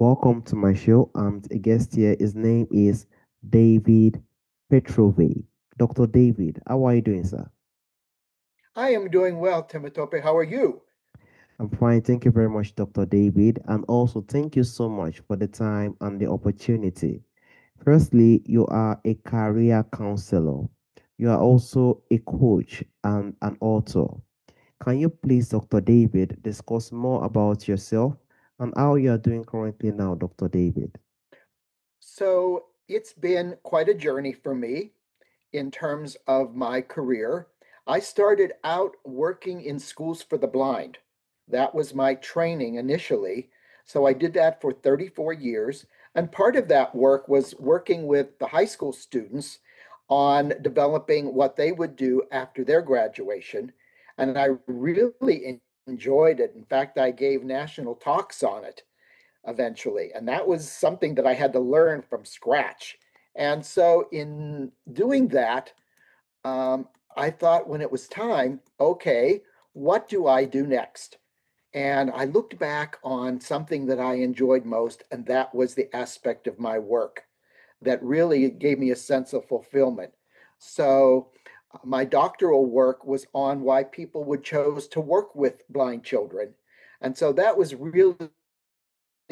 Welcome to my show. A guest here. His name is David Petrovay. Dr. David, how are you doing, sir? I am doing well, Timothy. How are you? I'm fine. Thank you very much, Dr. David. And also, thank you so much for the time and the opportunity. Firstly, you are a career counselor. You are also a coach and an author. Can you please, Dr. David, discuss more about yourself and how you are doing currently now, Dr. David? So, it's been quite a journey for me in terms of my career. I started out working in schools for the blind. That was my training initially. So, I did that for 34 years. And part of that work was working with the high school students on developing what they would do after their graduation. And I really enjoyed it. In fact, I gave national talks on it eventually. And that was something that I had to learn from scratch. And so, in doing that, I thought when it was time, okay, what do I do next? And I looked back on something that I enjoyed most, and that was the aspect of my work that really gave me a sense of fulfillment. So, my doctoral work was on why people would choose to work with blind children. And so that was really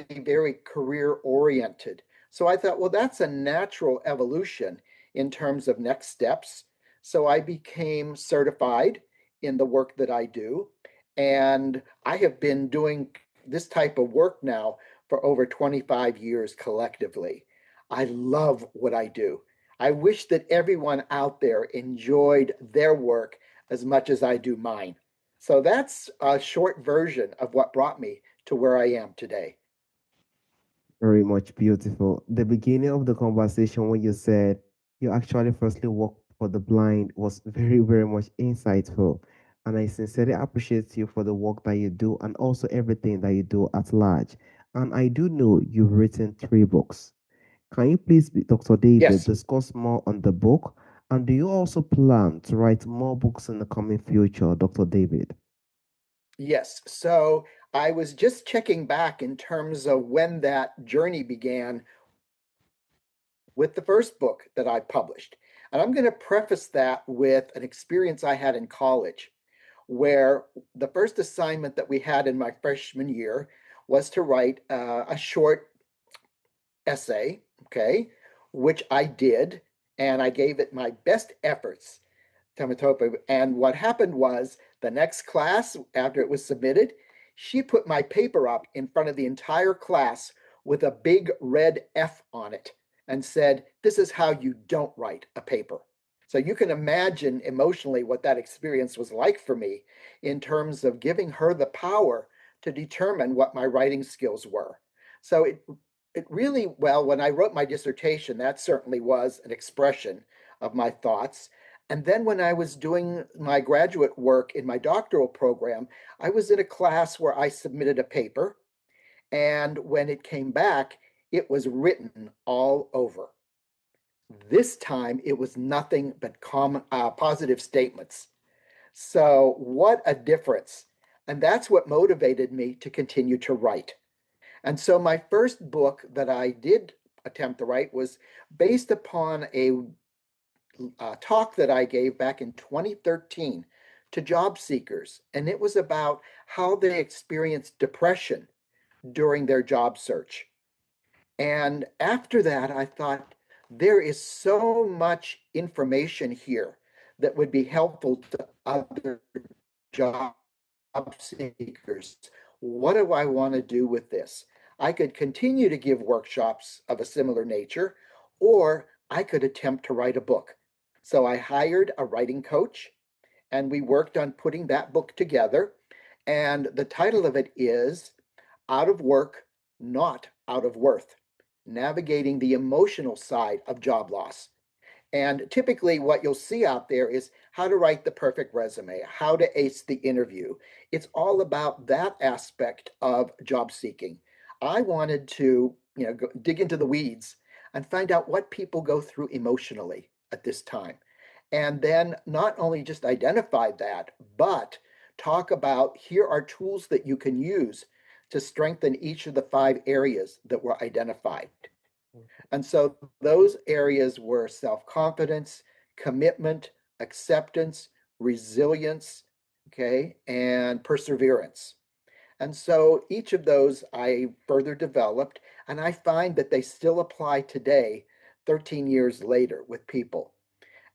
very career oriented. So I thought, well, that's a natural evolution in terms of next steps. So I became certified in the work that I do. And I have been doing this type of work now for over 25 years collectively. I love what I do. I wish that everyone out there enjoyed their work as much as I do mine. So that's a short version of what brought me to where I am today. Very much beautiful. The beginning of the conversation when you said you actually firstly work for the blind was very, very much insightful. And I sincerely appreciate you for the work that you do and also everything that you do at large. And I do know you've written three books. Can you please, Dr. David, Yes, discuss more on the book? And do you also plan to write more books in the coming future, Dr. David? yes. So I was just checking back in terms of when that journey began with the first book that I published. And I'm going to preface that with an experience I had in college, where the first assignment that we had in my freshman year was to write a short essay, okay, which I did, and I gave it my best efforts. Tematope. And what happened was the next class, after it was submitted, she put my paper up in front of the entire class with a big red F on it and said, "This is how you don't write a paper." So you can imagine emotionally what that experience was like for me in terms of giving her the power to determine what my writing skills were. So it really, well, when I wrote my dissertation, that certainly was an expression of my thoughts. And then when I was doing my graduate work in my doctoral program, I was in a class where I submitted a paper. And when it came back, it was written all over. This time, it was nothing but positive statements. So, what a difference. And that's what motivated me to continue to write. And so, my first book that I did attempt to write was based upon a talk that I gave back in 2013 to job seekers, and it was about how they experienced depression during their job search. And after that, I thought there is so much information here that would be helpful to other job seekers. What do I want to do with this? I could continue to give workshops of a similar nature, or I could attempt to write a book. So I hired a writing coach and we worked on putting that book together. And the title of it is Out of Work, Not Out of Worth, Navigating the Emotional Side of Job Loss. And typically, what you'll see out there is how to write the perfect resume, how to ace the interview. It's all about that aspect of job seeking. I wanted to, dig into the weeds and find out what people go through emotionally at this time. And then not only just identify that, but talk about here are tools that you can use to strengthen each of the 5 areas that were identified. And so those areas were self confidence, commitment, acceptance, resilience, okay, and perseverance. And so each of those I further developed, and I find that they still apply today, 13 years later, with people.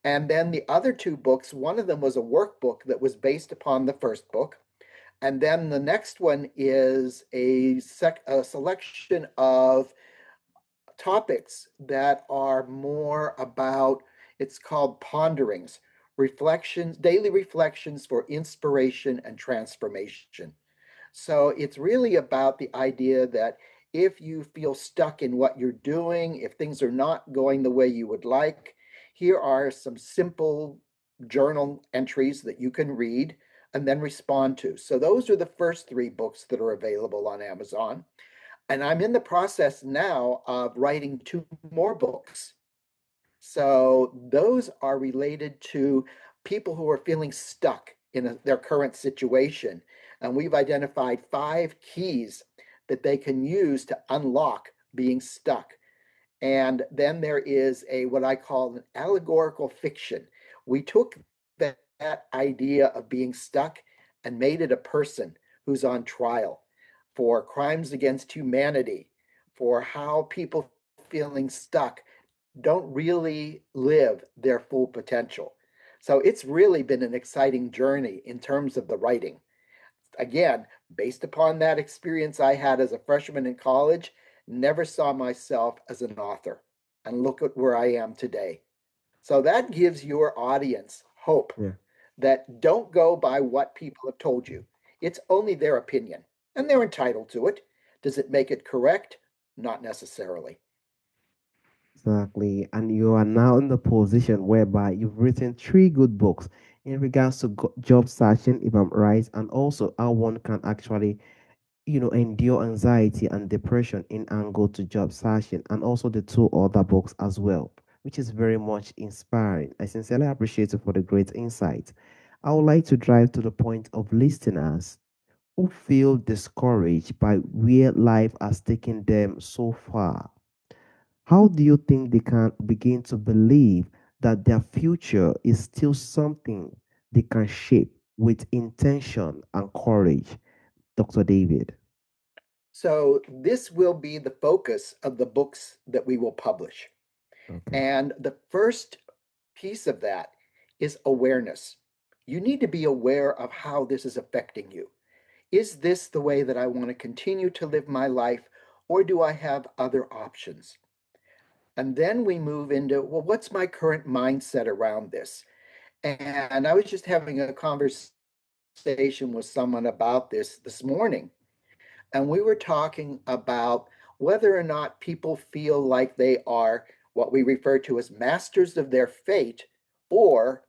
And then the other 2 books, one of them was a workbook that was based upon the first book. And then the next one is a selection of topics that are more about, it's called ponderings, reflections, daily reflections for inspiration and transformation. So it's really about the idea that if you feel stuck in what you're doing, if things are not going the way you would like, here are some simple journal entries that you can read and then respond to. So those are the first 3 books that are available on Amazon. And I'm in the process now of writing 2 more books. So those are related to people who are feeling stuck in their current situation. And we've identified 5 keys that they can use to unlock being stuck. And then there is a what I call an allegorical fiction. We took that idea of being stuck and made it a person who's on trial for crimes against humanity, for how people feeling stuck don't really live their full potential. So it's really been an exciting journey in terms of the writing. Again, based upon that experience I had as a freshman in college, never saw myself as an author. And look at where I am today. So that gives your audience hope Yeah. that don't go by what people have told you. It's only their opinion, and they're entitled to it. Does it make it correct? Not necessarily. Exactly. And you are now in the position whereby you've written 3 good books in regards to job searching, if I'm right, and also how one can actually, endure anxiety and depression in angle to job searching, and also the 2 other books as well, which is very much inspiring. I sincerely appreciate you for the great insight. I would like to drive to the point of listeners who feel discouraged by where life has taken them so far. How do you think they can begin to believe that their future is still something they can shape with intention and courage, Dr. David? So, this will be the focus of the books that we will publish. Okay. And the first piece of that is awareness. You need to be aware of how this is affecting you. Is this the way that I want to continue to live my life, or do I have other options? And then we move into, well, what's my current mindset around this? And I was just having a conversation with someone about this morning, and we were talking about whether or not people feel like they are what we refer to as masters of their fate or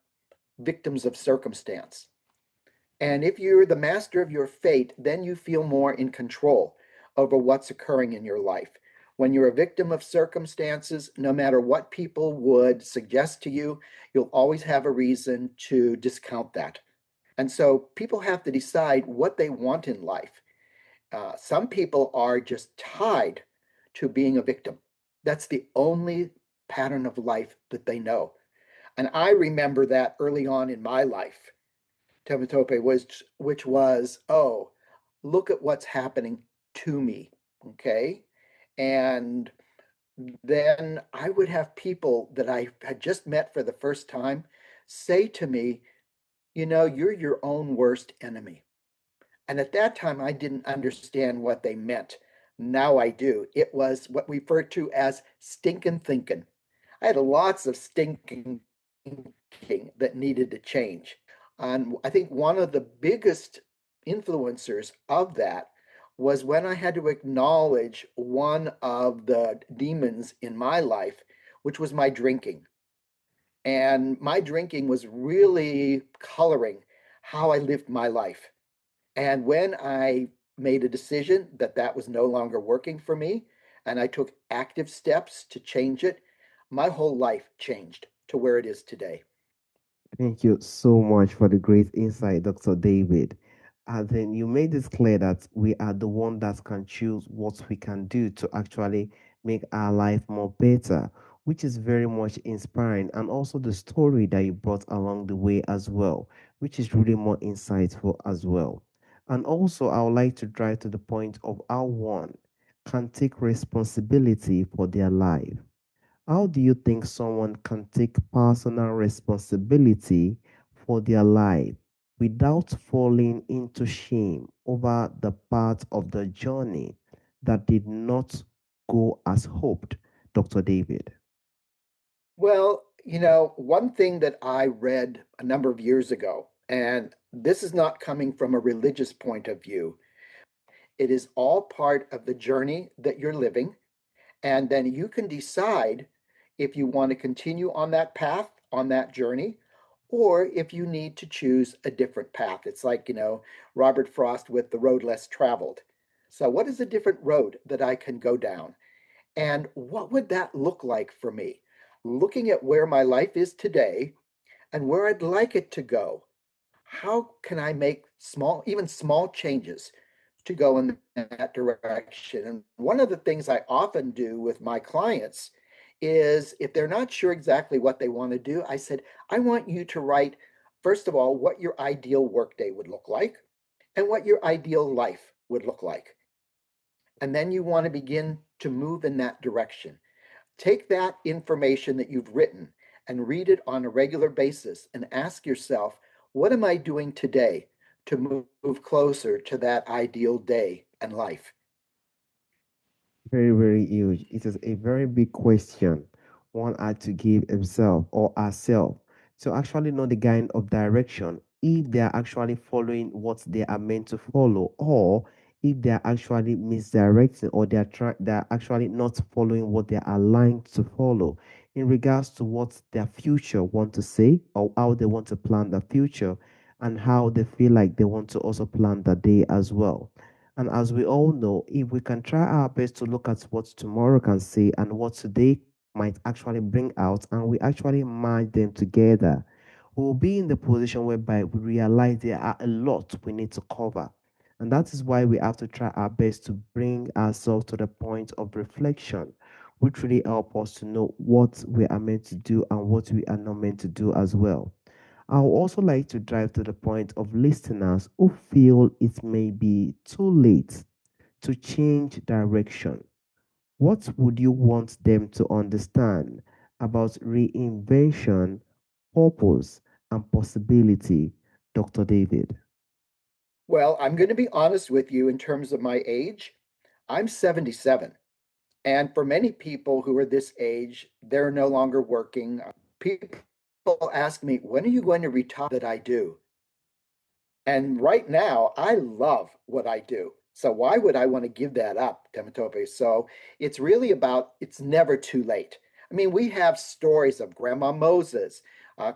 victims of circumstance. And if you're the master of your fate, then you feel more in control over what's occurring in your life. When you're a victim of circumstances, no matter what people would suggest to you, you'll always have a reason to discount that. And so people have to decide what they want in life. Some people are just tied to being a victim. That's the only pattern of life that they know. And I remember that early on in my life. Tematope was, which was, oh, look at what's happening to me. Okay. And then I would have people that I had just met for the first time say to me, you're your own worst enemy. And at that time, I didn't understand what they meant. Now I do. It was what we refer to as stinking thinking. I had lots of stinking thinking that needed to change. And I think one of the biggest influencers of that was when I had to acknowledge one of the demons in my life, which was my drinking. And my drinking was really coloring how I lived my life. And when I made a decision that that was no longer working for me, and I took active steps to change it, my whole life changed to where it is today. Thank you so much for the great insight, Dr. David. And then you made it clear that we are the one that can choose what we can do to actually make our life more better, which is very much inspiring. And also the story that you brought along the way as well, which is really more insightful as well. And also, I would like to drive to the point of how one can take responsibility for their life. How do you think someone can take personal responsibility for their life without falling into shame over the part of the journey that did not go as hoped, Dr. David? Well, one thing that I read a number of years ago, and this is not coming from a religious point of view, it is all part of the journey that you're living. And then you can decide if you want to continue on that path, on that journey, or if you need to choose a different path. It's like, Robert Frost with The Road Less Traveled. So, what is a different road that I can go down? And what would that look like for me? Looking at where my life is today and where I'd like it to go, how can I make small, even small changes to go in that direction? And one of the things I often do with my clients is if they're not sure exactly what they want to do, I said, I want you to write, first of all, what your ideal workday would look like and what your ideal life would look like. And then you want to begin to move in that direction. Take that information that you've written and read it on a regular basis and ask yourself, what am I doing today to move closer to that ideal day and life? Very, very huge. It is a very big question one had to give himself or herself to actually know the kind of direction if they are actually following what they are meant to follow, or if they are actually misdirecting, or they are actually not following what they are aligned to follow in regards to what their future want to say, or how they want to plan the future, and how they feel like they want to also plan the day as well. And as we all know, if we can try our best to look at what tomorrow can say and what today might actually bring out, and we actually merge them together, we will be in the position whereby we realize there are a lot we need to cover. And that is why we have to try our best to bring ourselves to the point of reflection, which really help us to know what we are meant to do and what we are not meant to do as well. I would also like to drive to the point of listeners who feel it may be too late to change direction. What would you want them to understand about reinvention, purpose, and possibility, Dr. David? Well, I'm going to be honest with you in terms of my age. I'm 77. And for many people who are this age, they're no longer working. People ask me, when are you going to retire that I do? And right now, I love what I do. So why would I want to give that up, Tematope? So it's really about it's never too late. I mean, we have stories of Grandma Moses,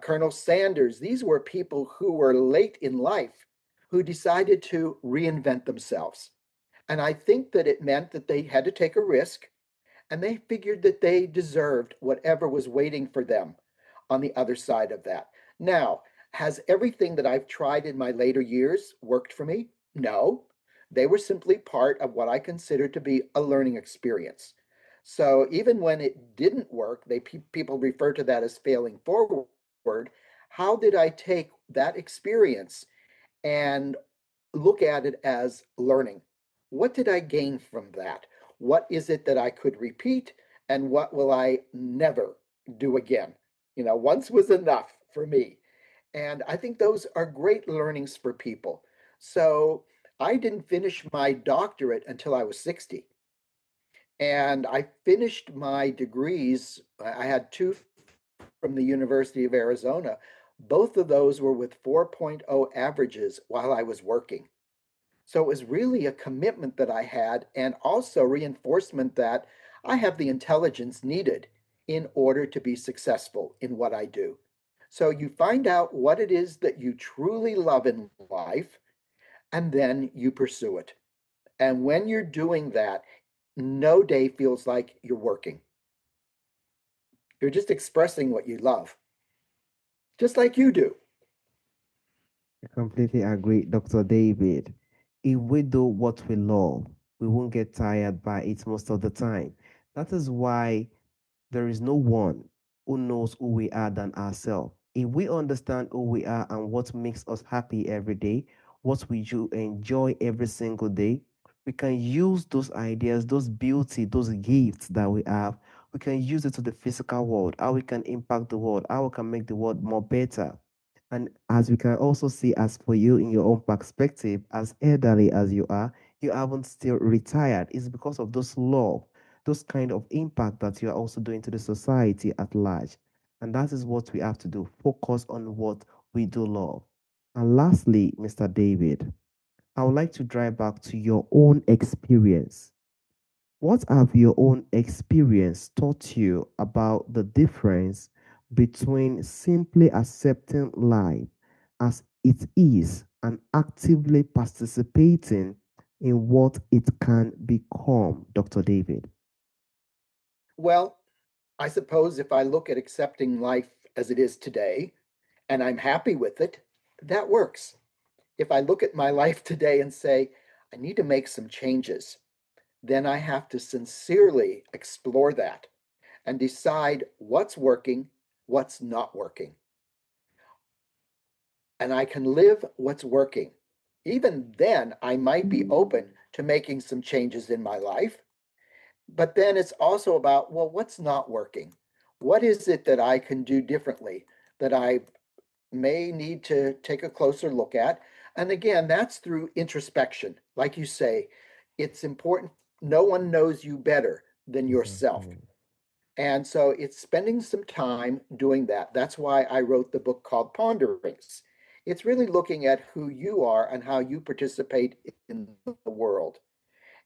Colonel Sanders. These were people who were late in life who decided to reinvent themselves. And I think that it meant that they had to take a risk and they figured that they deserved whatever was waiting for them on the other side of that. Now, has everything that I've tried in my later years worked for me? No. They were simply part of what I consider to be a learning experience. So even when it didn't work, people refer to that as failing forward. How did I take that experience and look at it as learning? What did I gain from that? What is it that I could repeat? And what will I never do again? Once was enough for me. And I think those are great learnings for people. So I didn't finish my doctorate until I was 60. And I finished my degrees. I had two from the University of Arizona. Both of those were with 4.0 averages while I was working. So it was really a commitment that I had, and also reinforcement that I have the intelligence needed in order to be successful in what I do. So you find out what it is that you truly love in life, and then you pursue it. And when you're doing that, no day feels like you're working. You're just expressing what you love, just like you do. I completely agree, Dr. David. If we do what we love, we won't get tired by it most of the time. That is why there is no one who knows who we are than ourselves. If we understand who we are and what makes us happy every day, what we do enjoy every single day, we can use those ideas, those beauty, those gifts that we have. We can use it to the physical world, how we can impact the world, how we can make the world more better. And as we can also see, as for you in your own perspective, as elderly as you haven't still retired. It's because of those love, those kind of impact that you are also doing to the society at large. And that is what we have to do. Focus on what we do love. And lastly, Mr. David, I would like to drive back to your own experience. What have your own experience taught you about the difference between simply accepting life as it is and actively participating in what it can become, Dr. David? Well, I suppose if I look at accepting life as it is today and I'm happy with it, that works. If I look at my life today and say, I need to make some changes, then I have to sincerely explore that and decide what's working, what's not working. And I can live what's working. Even then, I might be open to making some changes in my life. But then it's also about, well, what's not working? What is it that I can do differently that I may need to take a closer look at? And again, that's through introspection. Like you say, it's important. No one knows you better than yourself. Exactly. And so it's spending some time doing that. That's why I wrote the book called Ponderings. It's really looking at who you are and how you participate in the world.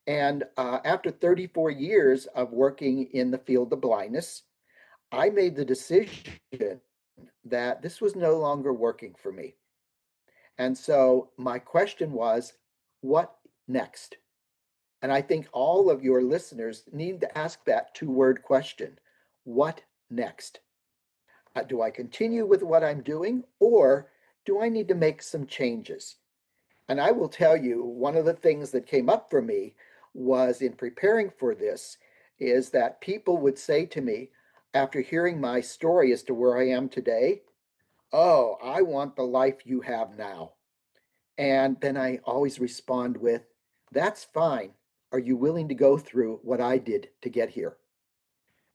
And after 34 years of working in the field of blindness, I made the decision that this was no longer working for me. And so my question was, what next? And I think all of your listeners need to ask that two-word question. What next? Do I continue with what I'm doing, or do I need to make some changes? And I will tell you, one of the things that came up for me was in preparing for this is that people would say to me, after hearing my story as to where I am today, oh, I want the life you have now. And then I always respond with, that's fine. Are you willing to go through what I did to get here?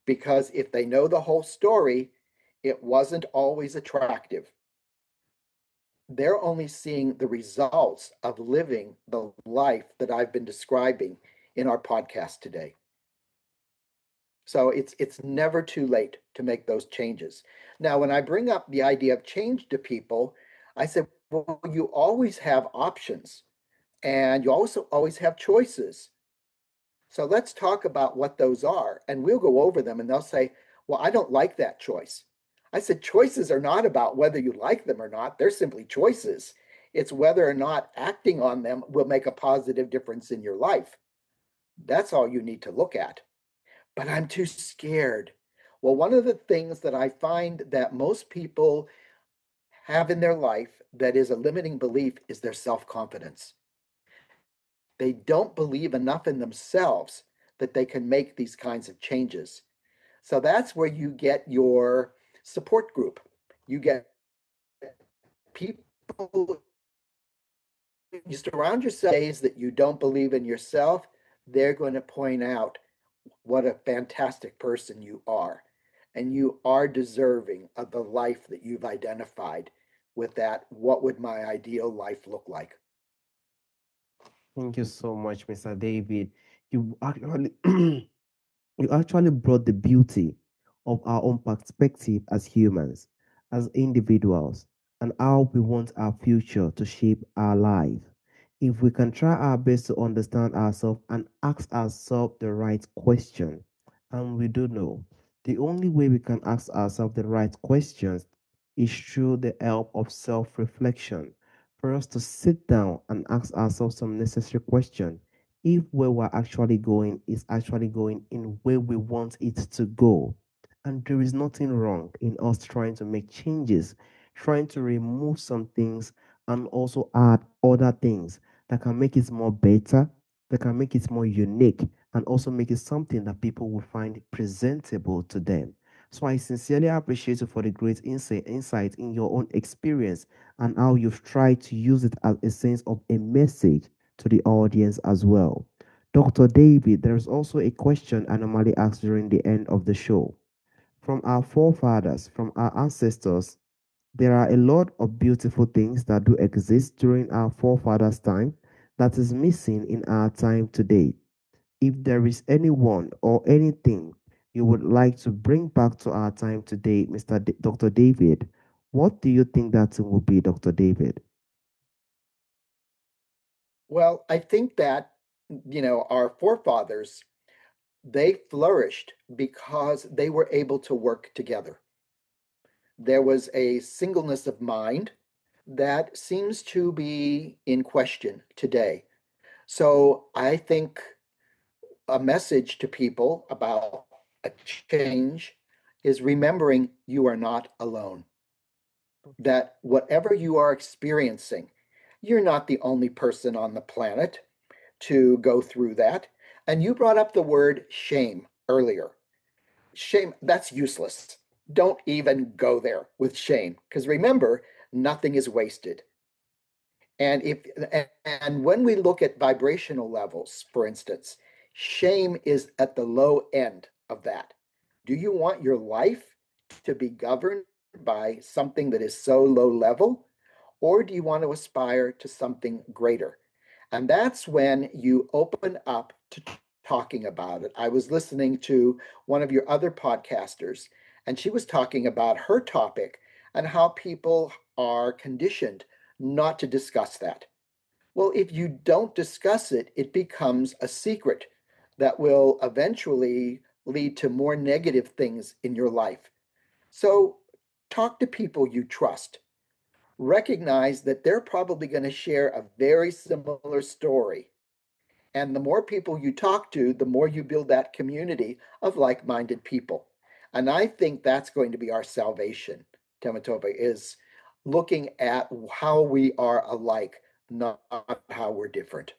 Because if they know the whole story, it wasn't always attractive. They're only seeing the results of living the life that I've been describing in our podcast today. So it's never too late to make those changes. Now, when I bring up the idea of change to people, I said, well, you always have options and you also always have choices. So let's talk about what those are, and we'll go over them, and they'll say, well, I don't like that choice. I said, choices are not about whether you like them or not, they're simply choices. It's whether or not acting on them will make a positive difference in your life. That's all you need to look at. But I'm too scared. Well, one of the things that I find that most people have in their life that is a limiting belief is their self confidence. They don't believe enough in themselves that they can make these kinds of changes. So that's where you get your support group. You get people, you surround yourself with days that you don't believe in yourself, they're going to point out what a fantastic person you are. And you are deserving of the life that you've identified with that. What would my ideal life look like? Thank you so much, Mr. David. You actually you actually brought the beauty of our own perspective as humans, as individuals, and how we want our future to shape our life. If we can try our best to understand ourselves and ask ourselves the right question, and we do know the only way we can ask ourselves the right questions is through the help of self reflection. For us to sit down and ask ourselves some necessary questions if where we're actually going is actually going in where we want it to go. And there is nothing wrong in us trying to make changes, trying to remove some things and also add other things that can make it more better, that can make it more unique, and also make it something that people will find presentable to them. So I sincerely appreciate you for the great insight in your own experience and how you've tried to use it as a sense of a message to the audience as well. Dr. David, there's also a question I normally ask during the end of the show. From our forefathers, from our ancestors, there are a lot of beautiful things that do exist during our forefathers' time that is missing in our time today. If there is anyone or anything you would like to bring back to our time today, Dr. David, what do you think that thing will be, Dr. David? Well, I think that, our forefathers, they flourished because they were able to work together. There was a singleness of mind that seems to be in question today. So I think a message to people about a change is remembering you are not alone, that whatever you are experiencing, you're not the only person on the planet to go through that. And you brought up the word shame earlier. Shame, that's useless. Don't even go there with shame, because remember, nothing is wasted. And if and when we look at vibrational levels, for instance, shame is at the low end of that. Do you want your life to be governed by something that is so low level, or do you want to aspire to something greater? And that's when you open up to talking about it. I was listening to one of your other podcasters, and she was talking about her topic and how people are conditioned not to discuss that. Well, if you don't discuss it, it becomes a secret that will eventually lead to more negative things in your life. So talk to people you trust. Recognize that they're probably going to share a very similar story. And the more people you talk to, the more you build that community of like minded people. And I think that's going to be our salvation, Tematope, is looking at how we are alike, not how we're different.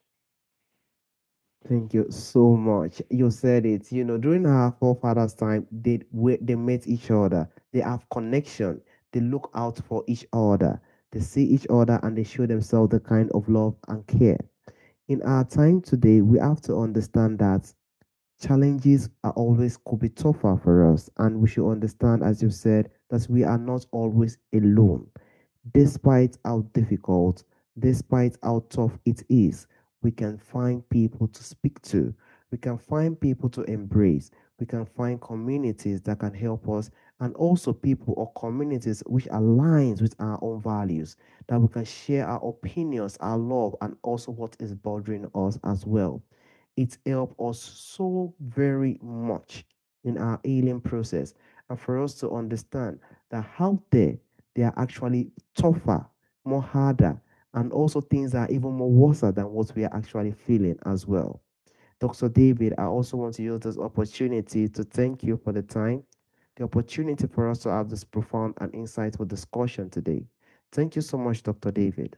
Thank you so much. You said it. During our forefathers' time, they met each other. They have connection. They look out for each other. They see each other and they show themselves the kind of love and care. In our time today, we have to understand that challenges are always could be tougher for us, and we should understand, as you said, that we are not always alone. Despite how difficult, despite how tough it is, we can find people to speak to. We can find people to embrace. We can find communities that can help us, and also people or communities which aligns with our own values, that we can share our opinions, our love, and also what is bothering us as well. It helps us so very much in our healing process, and for us to understand that out there they are actually tougher, more harder, and also things that are even more worse than what we are actually feeling as well. Dr. David, I also want to use this opportunity to thank you for the opportunity for us to have this profound and insightful discussion today. Thank you so much, Dr. David.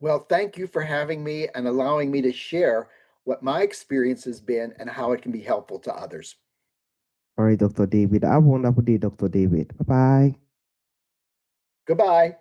Well, thank you for having me and allowing me to share what my experience has been and how it can be helpful to others. All right, Dr. David. Have a wonderful day, Dr. David. Bye bye. Goodbye.